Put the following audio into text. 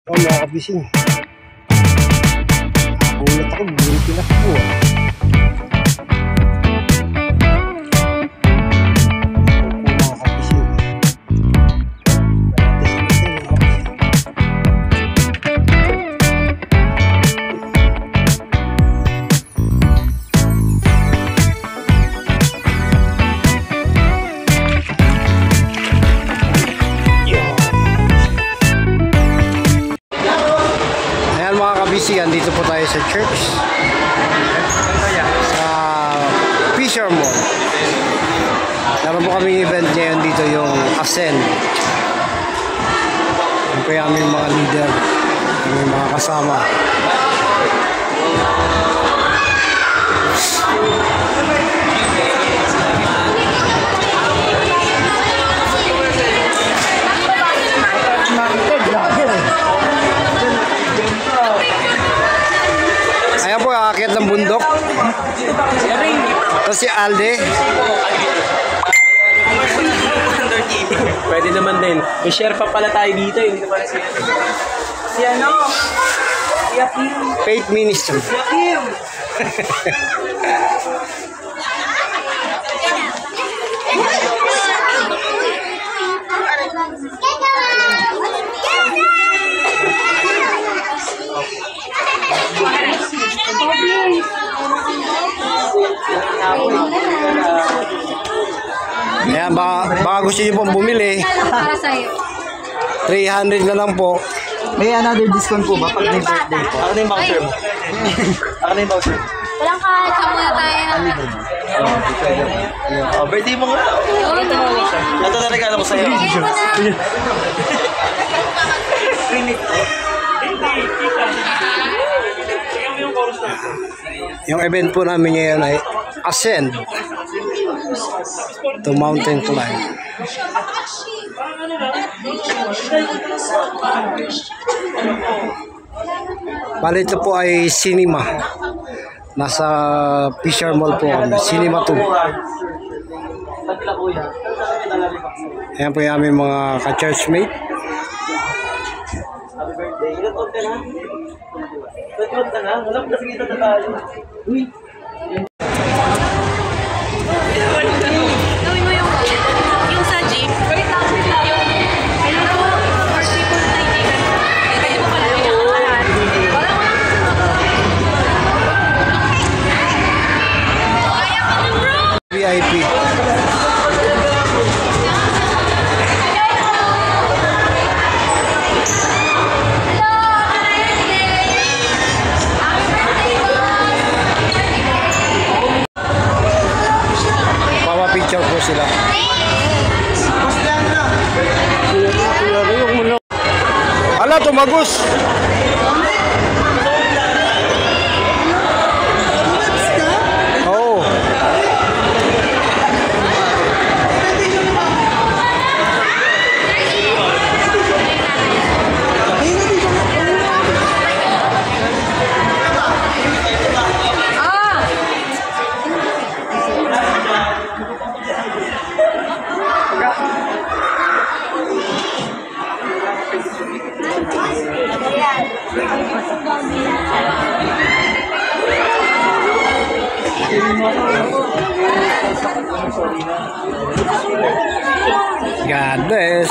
Oh, mga kabising. Ulat ako, bumili pinakbo. Dito po tayo sa church sa Fisher Mall. Meron po kaming event ngayon dito, yung Ascend. Yung po yung aming mga leader, aming mga kasama. Ayan po, aakyat ng bundok. Tapos si Alde. Pwede naman din. May share pa pala tayo dito. Hindi pala si ano? Si Akim. Faith Ministry. Si Akim. Ayan, baka gusto nyo pong bumili. Para sa'yo. 300 na lang po. May another discount po ba pag may birthday po? Ako na yung voucher mo. Ako na yung voucher. Walang kahit sa muna tayo ng... Oh, birthday mo nga. Ito na regalo ko sa'yo. Yung event po namin ngayon ay Ascend to Mountain Climb. Bali, ito po ay cinema. Nasa Fisher Mall po kami. Cinema 2. Ayan po yung aming mga ka-churchmate. Happy birthday. Ilan taon ka na? Ilan taon ka na? Wala ko kasi kita na tayo. Uy! Gawin mo yung sa jeep. Yung hello po, first people na kaibigan. Pwede mo pala pinakakalan. Wala mo lang. Kaya ka na bro! VIP. Picture po sila. Ala, tumagos. Oh. God bless.